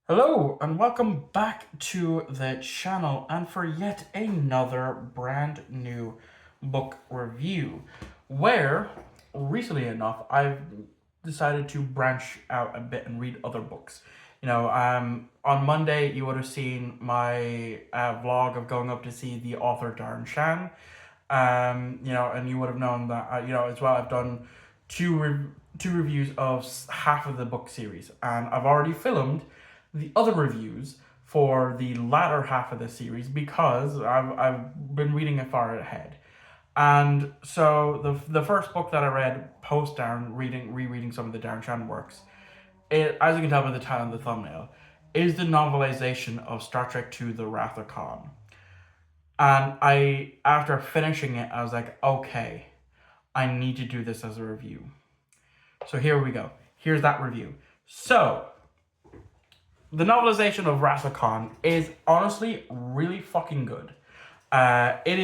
Hello and welcome back to the channel and for yet another brand new book review where recently enough I've decided to branch out a bit and read other books. On Monday you would have seen my vlog of going up to see the author Darren Shan. And you would have known that, as well I've done two reviews of half of the book series, and I've already filmed the other reviews for the latter half of the series because I've been reading it far ahead. And so the first book that I read post Darren rereading some of the Darren Shan works, as you can tell by the title and the thumbnail, is the novelization of Star Trek II: The Wrath of Khan. And after finishing it, I was like, okay, I need to do this as a review. So here we go. Here's that review. So, the novelization of Wrath of Khan is honestly really fucking good. It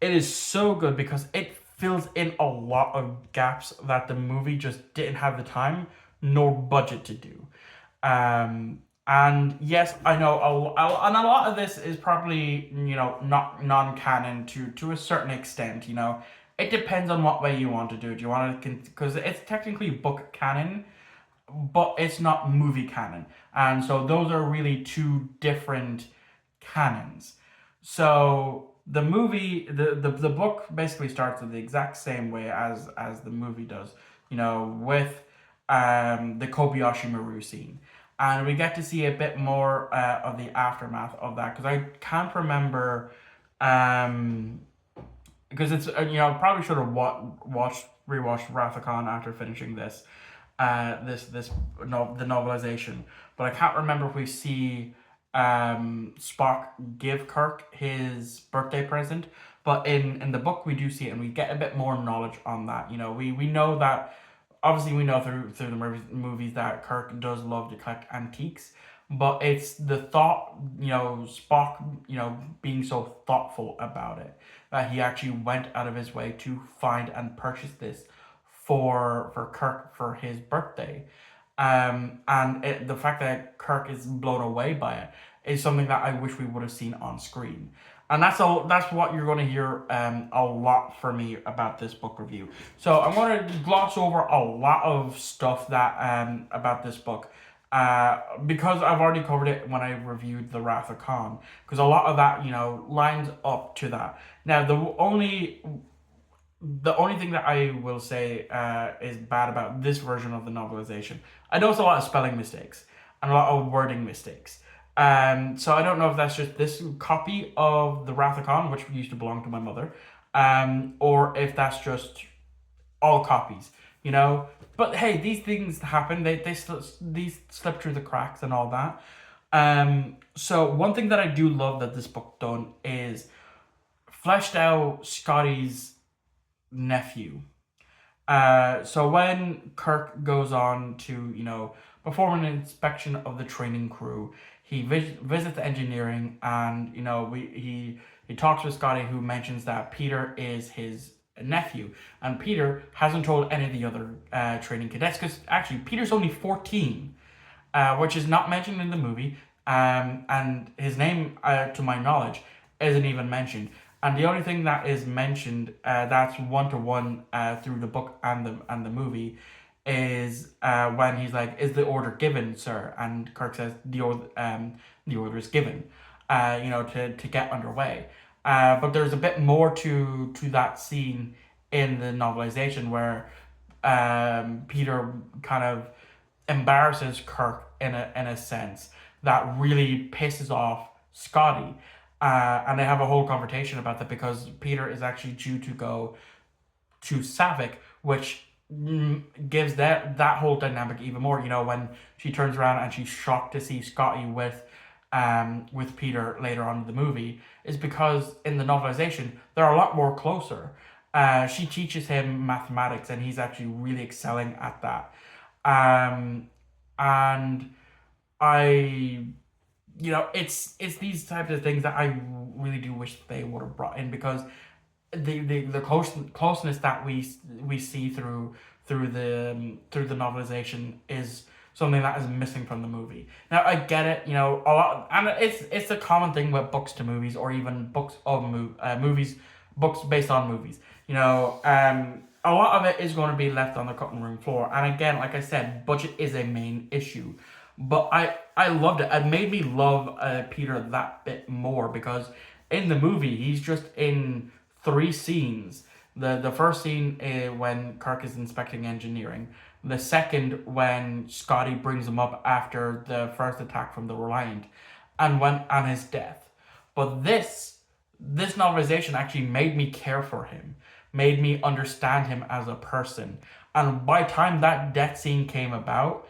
is so good because it fills in a lot of gaps that the movie just didn't have the time nor budget to do. And yes, I know, and a lot of this is probably not non-canon to a certain extent. It depends on what way you want to do it. Do you want to, because it's technically book canon, but it's not movie canon, and so those are really two different canons. So the book basically starts in the exact same way as the movie does, with the Kobayashi Maru scene, and we get to see a bit more of the aftermath of that because I can't remember, because it's probably should have rewatched Wrath of Khan after finishing the novelization, but I can't remember if we see Spock give Kirk his birthday present. But in the book we do see it, and we get a bit more knowledge on that. We know that, obviously we know through the movies that Kirk does love to collect antiques, but it's the thought, Spock, being so thoughtful about it, that he actually went out of his way to find and purchase this for Kirk for his birthday. And the fact that Kirk is blown away by it is something that I wish we would have seen on screen. And that's what you're going to hear a lot from me about this book review. So I'm going to gloss over a lot of stuff that about this book, because I've already covered it when I reviewed The Wrath of Khan, because a lot of that lines up to that. Now the only thing that I will say is bad about this version of the novelization, I noticed a lot of spelling mistakes and a lot of wording mistakes. So I don't know if that's just this copy of The Wrath of Khan, which used to belong to my mother, or if that's just all copies, But hey, these things happen. These slip through the cracks and all that. So one thing that I do love that this book done is fleshed out Scotty's nephew. So when Kirk goes on to, perform an inspection of the training crew, he visits the engineering, and he talks with Scotty, who mentions that Peter is his nephew, and Peter hasn't told any of the other training cadets, because actually Peter's only 14, which is not mentioned in the movie, and his name, to my knowledge, isn't even mentioned. And the only thing that is mentioned, that's one to one through the book and the movie, is when he's like, "Is the order given, sir?" And Kirk says, "The order is given," to get underway. But there's a bit more to that scene in the novelization where Peter kind of embarrasses Kirk in a sense that really pisses off Scotty. And they have a whole conversation about that because Peter is actually due to go to Savick, which gives that whole dynamic even more. When she turns around and she's shocked to see Scotty with Peter later on in the movie, is because in the novelization they're a lot more closer. She teaches him mathematics, and he's actually really excelling at that. And I it's these types of things that I really do wish they would have brought in, because the closeness that we see through the novelization is something that is missing from the movie. Now I get it, a lot, and it's a common thing with books to movies, or even books of movies, books based on movies. A lot of it is going to be left on the cutting room floor, and again, like I said, budget is a main issue. But I loved it. It made me love Peter that bit more because in the movie he's just in three scenes. The first scene when Kirk is inspecting engineering. The second when Scotty brings him up after the first attack from the Reliant, and his death. But this novelization actually made me care for him, made me understand him as a person. And by the time that death scene came about,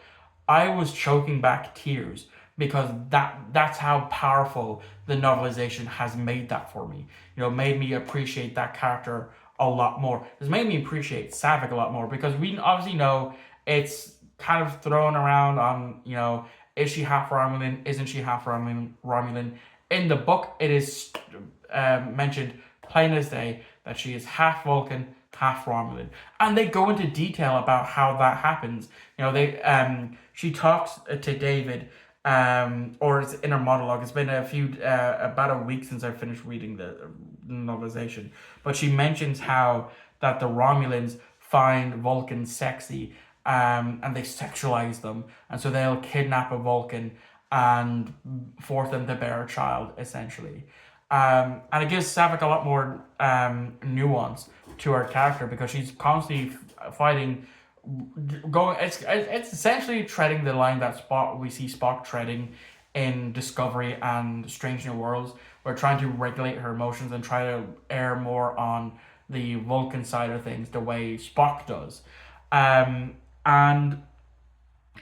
I was choking back tears because that's how powerful the novelization has made that for me. Made me appreciate that character a lot more. It's made me appreciate Savick a lot more because we obviously know it's kind of thrown around on, is she half Romulan? Isn't she half Romulan? In the book, it is mentioned plain as day that she is half Vulcan, half Romulan, and they go into detail about how that happens. She talks to David, or it's in her monologue. It's been about a week since I finished reading the novelization, but she mentions how that the Romulans find Vulcans sexy, and they sexualize them, and so they'll kidnap a Vulcan and force them to bear a child, essentially. And it gives Savick a lot more nuance to her character because she's constantly fighting, it's essentially treading the line that we see Spock treading in Discovery and Strange New Worlds. We're trying to regulate her emotions and try to err more on the Vulcan side of things the way Spock does. And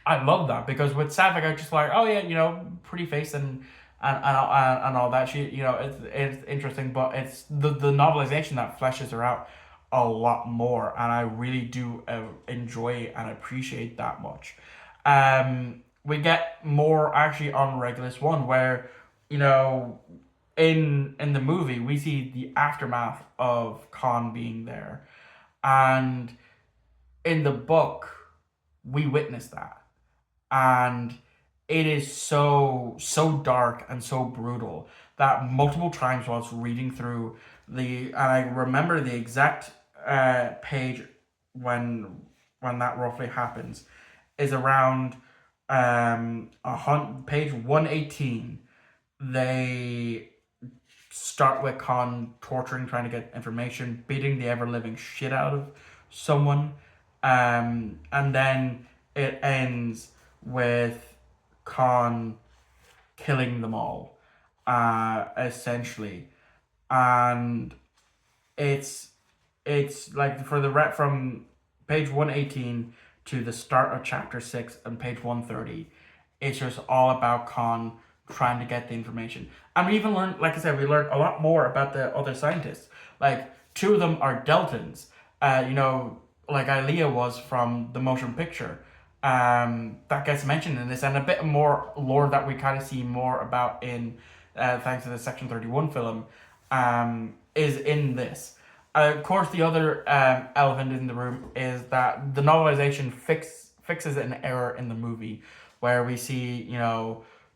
I love that because with Savick, I just like, oh yeah, pretty face and all that. It's interesting, but it's the novelization that fleshes her out a lot more, and I really do enjoy and appreciate that much. We get more actually on Regulus One, where in the movie we see the aftermath of Khan being there, and in the book we witness that, and it is so dark and so brutal that multiple times whilst reading through and I remember the exact page when that roughly happens is around page 118. They start with Khan torturing, trying to get information, beating the ever living shit out of someone, and then it ends with Khan killing them all, essentially, and it's like for the from page 118 to the start of chapter 6 and page 130, it's just all about Khan trying to get the information. And we even learned, like I said, we learned a lot more about the other scientists. Like, two of them are Deltans, like Ilea was from the motion picture. That gets mentioned in this, and a bit more lore that we kind of see more about in thanks to the Section 31 film, is in this. Of course, the other elephant in the room is that the novelization fixes an error in the movie, where we see,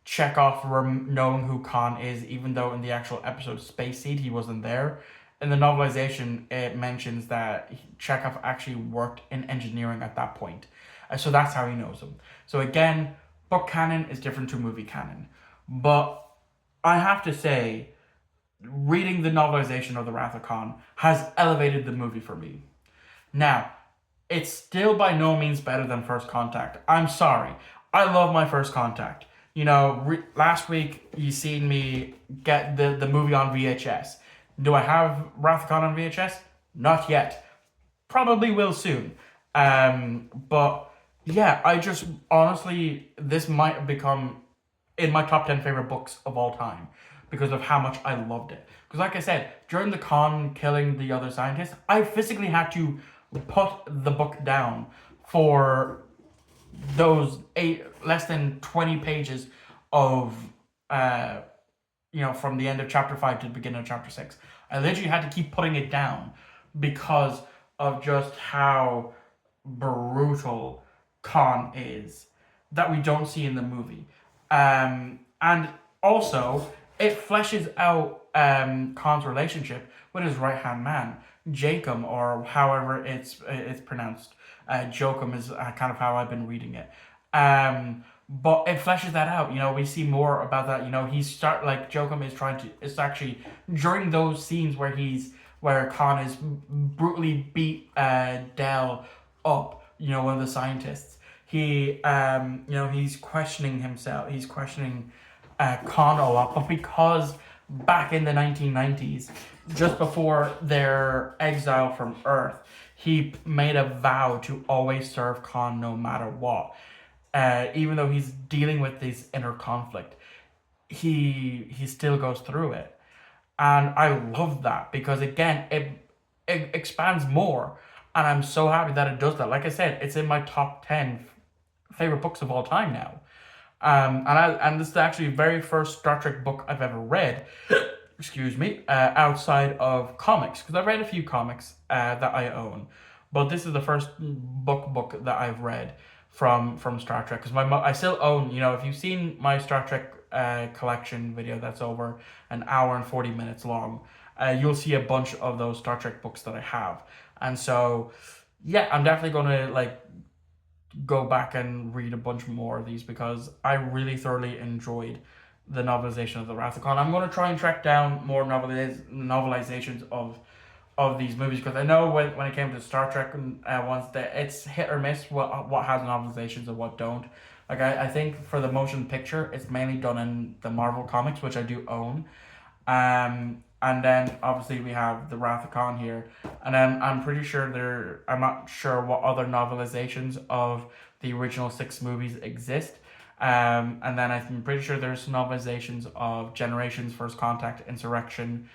Chekhov knowing who Khan is, even though in the actual episode Space Seed he wasn't there. In the novelization, it mentions that Chekhov actually worked in engineering at that point. So that's how he knows him. So again, book canon is different to movie canon. But I have to say, reading the novelization of The Wrath of Khan has elevated the movie for me. Now, it's still by no means better than First Contact. I'm sorry. I love my First Contact. Last week you seen me get the movie on VHS. Do I have Wrath of Khan on VHS? Not yet. Probably will soon. But yeah, I just honestly, this might have become in my top 10 favorite books of all time because of how much I loved it. Because like I said, during the Khan killing the other scientists, I physically had to put the book down for those less than 20 pages of from the end of chapter 5 to the beginning of chapter 6. I literally had to keep putting it down because of just how brutal Khan is. that we don't see in the movie. And also, it fleshes out Khan's relationship with his right hand man, Jacob, or however it's pronounced. Jokum is kind of how I've been reading it. But it fleshes that out. We see more about that. Jokum is trying to. It's actually during those scenes where Khan is brutally beat Dell up. One of the scientists. He's questioning himself. He's questioning Khan a lot, but because back in the 1990s, just before their exile from Earth, he made a vow to always serve Khan no matter what. Even though he's dealing with this inner conflict, he still goes through it, and I love that because again, it expands more, and I'm so happy that it does that. Like I said, it's in my top 10 favorite books of all time now. And this is actually the very first Star Trek book I've ever read. Excuse me, outside of comics, because I've read a few comics that I own, but this is the first book that I've read from Star Trek. Because I still own. If you've seen my Star Trek collection video, that's over an hour and 40 minutes long. You'll see a bunch of those Star Trek books that I have, and so yeah, I'm definitely gonna go back and read a bunch more of these because I really thoroughly enjoyed the novelization of the Wrath of Khan. I'm going to try and track down more novelizations of these movies because I know when it came to Star Trek ones that it's hit or miss what has novelizations and what don't. Like I think for the motion picture, it's mainly done in the Marvel comics, which I do own. And then obviously we have the Wrath of Khan here, and then I'm pretty sure I'm not sure what other novelizations of the original 6 movies exist. And then I'm pretty sure there's novelizations of Generations, First Contact, Insurrection,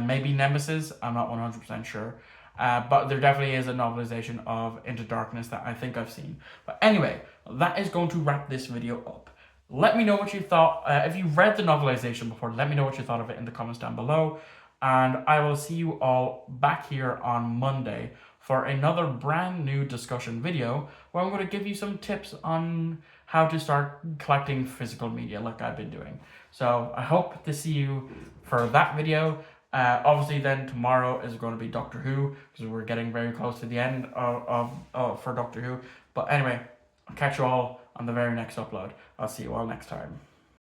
maybe Nemesis. I'm not 100% sure. But there definitely is a novelization of Into Darkness that I think I've seen. But anyway, that is going to wrap this video up. Let me know what you thought. If you read the novelization before, let me know what you thought of it in the comments down below. And I will see you all back here on Monday for another brand new discussion video where I'm going to give you some tips on how to start collecting physical media like I've been doing. So I hope to see you for that video. Obviously then tomorrow is going to be Doctor Who because we're getting very close to the end for Doctor Who. But anyway, I'll catch you all on the very next upload. I'll see you all next time.